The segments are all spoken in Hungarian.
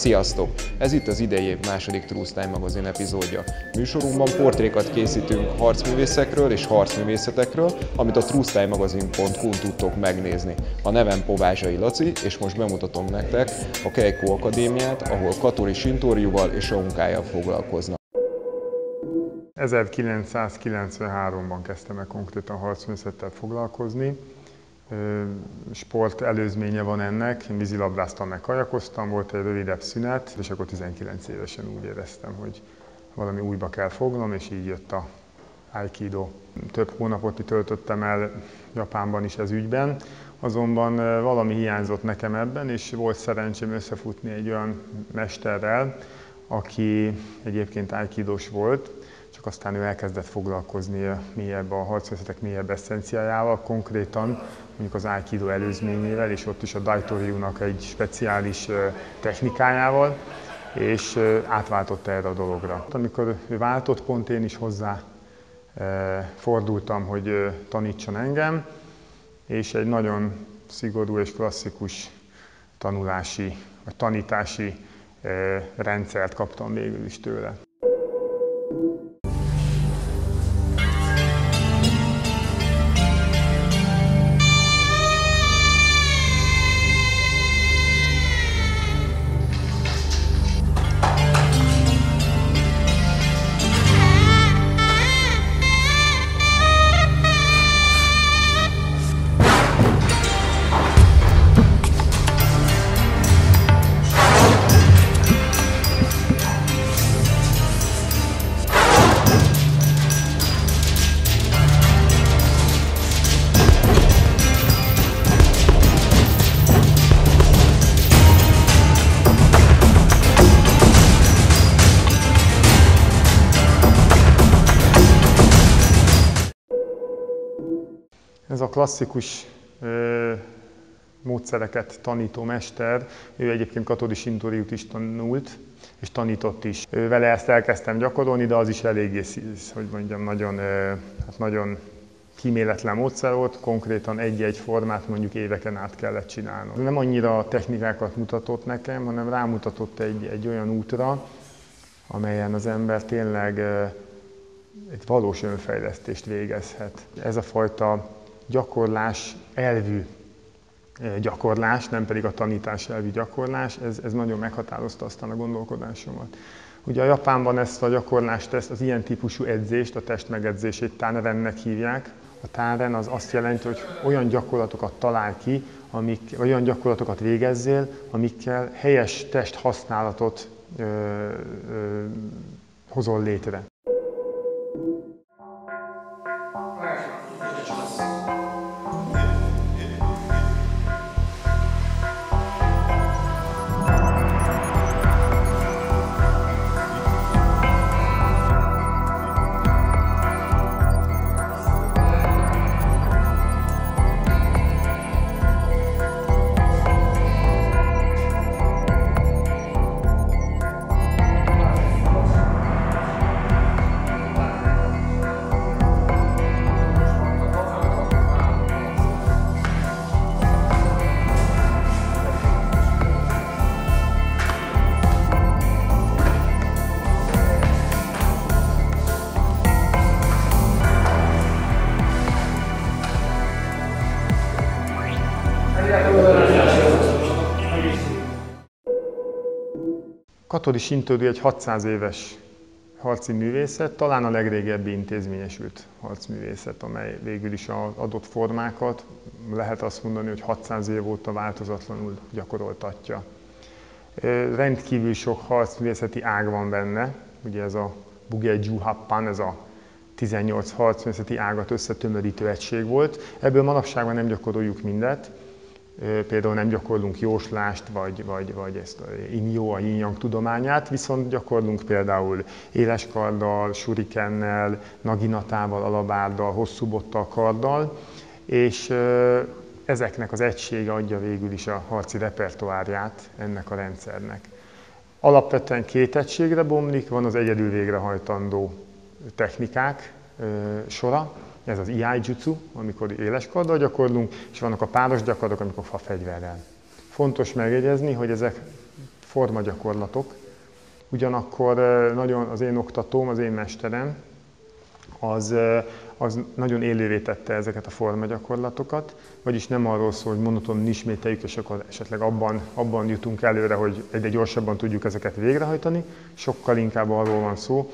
Sziasztok! Ez itt az idei év második True Style magazin epizódja. Műsorunkban portrékat készítünk harcművészekről és harcművészetekről, amit a truestyle-magazin.hu-n tudtok megnézni. A nevem Povázsai Laci, és most bemutatom nektek a Keiko Akadémiát, ahol Katori Sintorjuval és a munkájával foglalkoznak. 1993-ban kezdtem el konkrétan harcművészettel foglalkozni. Sport előzménye van ennek, én vízilabdáztam, meg kajakoztam, volt egy rövidebb szünet, és akkor 19 évesen úgy éreztem, hogy valami újba kell fognom, és így jött a Aikido. Több hónapot töltöttem el Japánban is ez ügyben, azonban valami hiányzott nekem ebben, és volt szerencsém összefutni egy olyan mesterrel, aki egyébként aikidós volt, csak aztán ő elkezdett foglalkozni mélyebb a harcművészetek mélyebb eszenciájával, konkrétan mondjuk az aikido előzményével, és ott is a daitoryu-nak egy speciális technikájával, és átváltott erre a dologra. Amikor ő váltott, pont én is hozzá fordultam, hogy tanítson engem, és egy nagyon szigorú és klasszikus tanulási vagy tanítási rendszert kaptam végül is tőle. Ez a klasszikus módszereket tanító mester, ő egyébként Katori Sintoryut is tanult, és tanított is. Vele ezt elkezdtem gyakorolni, de az is eléggé, hogy mondjam, nagyon kíméletlen módszer volt, konkrétan egy-egy formát mondjuk éveken át kellett csinálnom. Nem annyira technikákat mutatott nekem, hanem rámutatott egy olyan útra, amelyen az ember tényleg egy valós önfejlesztést végezhet. Ez a fajta gyakorlás elvű gyakorlás, nem pedig a tanítás elvű gyakorlás, ez nagyon meghatározta aztán a gondolkodásomat. Ugye a Japánban ezt a gyakorlást, az ilyen típusú edzést, a testmegedzését tanrennek hívják. A tanren az azt jelenti, hogy olyan gyakorlatokat talál ki, olyan gyakorlatokat végezzél, amikkel helyes testhasználatot hozol létre. Katori Sintoryu egy 600 éves harci művészet, talán a legrégebbi intézményesült harcművészet, amely végül is az adott formákat, lehet azt mondani, hogy 600 év óta változatlanul gyakoroltatja. Rendkívül sok harcművészeti ág van benne, ugye ez a Bugei-ju Happan, ez a 18 harcművészeti ágat összetömörítő egység volt. Ebből manapság már nem gyakoroljuk mindet. Például nem gyakorlunk jóslást, vagy ezt a Injó, a Yin-yang tudományát, viszont gyakorlunk például éleskarddal, surikennel, naginatával, alabárddal, hosszúbottal, karddal, és ezeknek az egysége adja végül is a harci repertoárját ennek a rendszernek. Alapvetően két egységre bomlik, van az egyedül végrehajtandó technikák sora, ez az Iai-jutsu, amikor éleskarddal gyakorlunk, és vannak a páros gyakorlatok, amikor fafegyverrel. Fontos megjegyezni, hogy ezek formagyakorlatok. Ugyanakkor nagyon az én oktatóm, az én mesterem, az nagyon élővé tette ezeket a formagyakorlatokat, vagyis nem arról szól, hogy monoton ismételjük, és akkor esetleg abban jutunk előre, hogy egyre gyorsabban tudjuk ezeket végrehajtani, sokkal inkább arról van szó,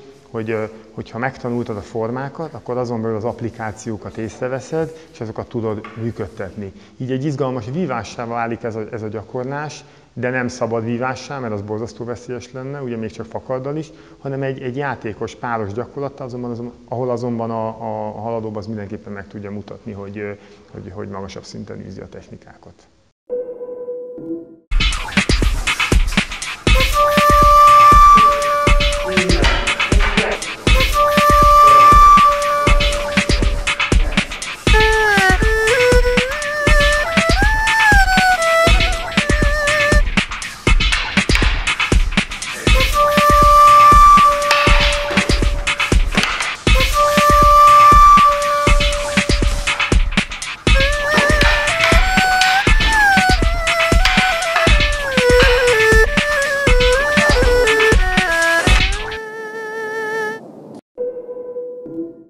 hogyha megtanultad a formákat, akkor azon belül az applikációkat észreveszed, és azokat tudod működtetni. Így egy izgalmas vívássá válik ez a gyakorlás, de nem szabad vívássá, mert az borzasztó veszélyes lenne, ugye még csak fakarddal is, hanem egy játékos, páros gyakorlatta, ahol azonban a haladóbb az mindenképpen meg tudja mutatni, hogy magasabb szinten űzi a technikákat.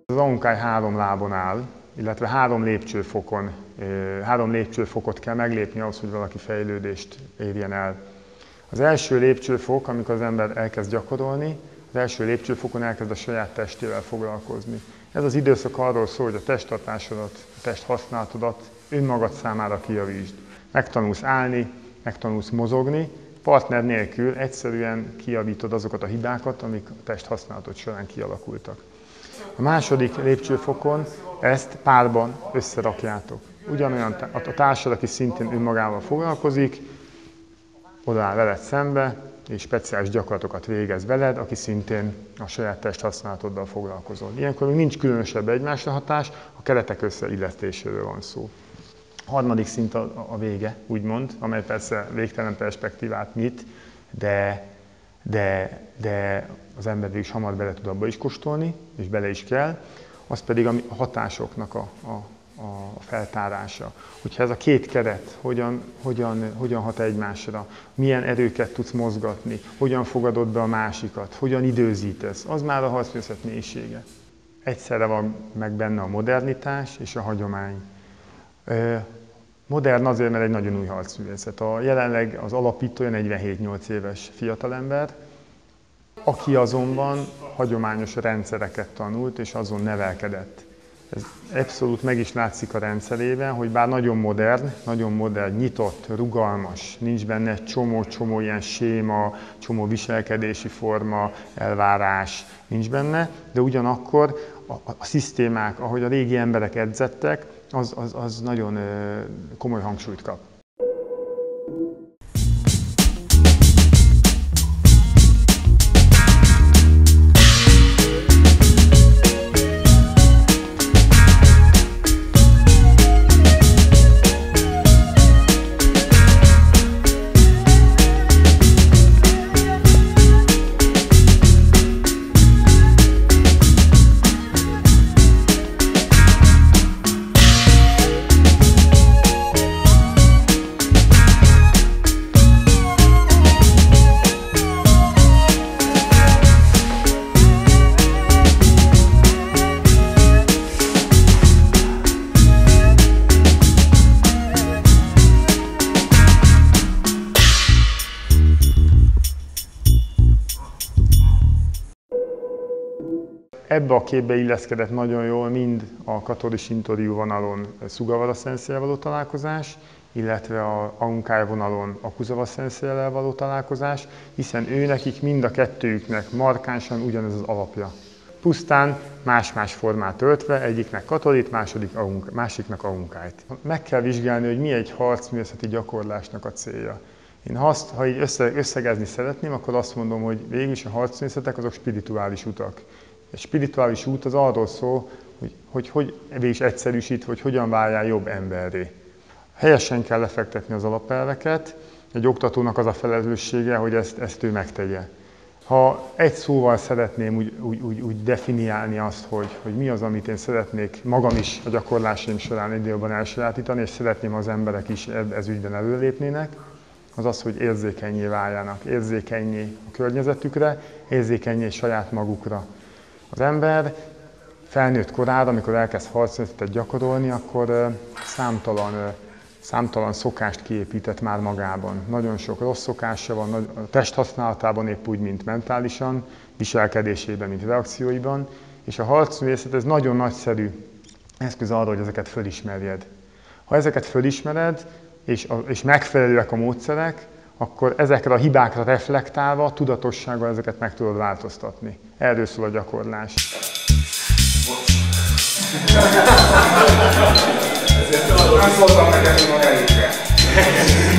Az Aunkai 3 lábon áll, illetve 3 lépcsőfokot kell meglépni ahhoz, hogy valaki fejlődést érjen el. Az első lépcsőfok, amikor az ember elkezd gyakorolni, az első lépcsőfokon elkezd a saját testével foglalkozni. Ez az időszak arról szól, hogy a testtartásodat, a testhasználatodat önmagad számára kijavítsd. Megtanulsz állni, megtanulsz mozogni, partner nélkül egyszerűen kijavítod azokat a hibákat, amik a testhasználatod során kialakultak. A második lépcsőfokon ezt párban összerakjátok. Ugyanolyan a társad, aki szintén önmagával foglalkozik, odaáll veled szembe, és speciális gyakorlatokat végez veled, aki szintén a saját testhasználatoddal foglalkozol. Ilyenkor még nincs különösebb egymásra hatás, a keretek összeillesztéséről van szó. A harmadik szint a vége, úgymond, amely persze végtelen perspektívát nyit, de az ember is hamar bele tud abba is kóstolni, és bele is kell, az pedig a hatásoknak a feltárása. Hogyha ez a két keret hogyan hat egymásra, milyen erőket tudsz mozgatni, hogyan fogadod be a másikat, hogyan időzítesz, az már a harcművészet mélysége. Egyszerre van meg benne a modernitás és a hagyomány. Modern azért, mert egy nagyon új harcművészet. Jelenleg az alapítója 47-8 éves fiatalember, aki azonban hagyományos rendszereket tanult és azon nevelkedett. Ez abszolút meg is látszik a rendszerében, hogy bár nagyon modern, nyitott, rugalmas, nincs benne egy csomó ilyen séma, csomó viselkedési forma, elvárás nincs benne, de ugyanakkor a szisztémák, ahogy a régi emberek edzettek, az nagyon komoly hangsúlyt kap. Ebbe a képbe illeszkedett nagyon jól mind a Katori Sintoryu vonalon Sugawara szenszével való találkozás, illetve a Aunkai vonalon Akuzawa szenszével való találkozás, hiszen nekik mind a kettőjüknek markánsan ugyanez az alapja. Pusztán más-más formát öltve, egyiknek Katorit, másiknak Aunkait. Meg kell vizsgálni, hogy mi egy harcművészeti gyakorlásnak a célja. Én ha így összegezni szeretném, akkor azt mondom, hogy végülis a harcművészetek azok spirituális utak. Egy spirituális út az arról szól, hogy végig egyszerűsít, hogy hogyan váljál jobb emberré. Helyesen kell lefektetni az alapelveket, egy oktatónak az a felelőssége, hogy ezt ő megtegye. Ha egy szóval szeretném úgy definiálni azt, hogy mi az, amit én szeretnék magam is a gyakorlásaim során egy időben elsajátítani, és szeretném, az emberek is ez ügyben előlépnének, az az, hogy érzékennyé váljanak, érzékennyé a környezetükre, érzékennyé saját magukra. Az ember felnőtt korára, amikor elkezd harcművészetet gyakorolni, akkor számtalan szokást kiépített már magában. Nagyon sok rossz szokása van, a testhasználatában épp úgy, mint mentálisan, viselkedésében, mint reakcióiban, és a harcművészet ez nagyon nagyszerű eszköz arra, hogy ezeket fölismerjed. Ha ezeket fölismered, és megfelelőek a módszerek, akkor ezekre a hibákra reflektálva, tudatossággal ezeket meg tudod változtatni. Erről szól a gyakorlás. Nem szóltam neked, hogy ma elég kell.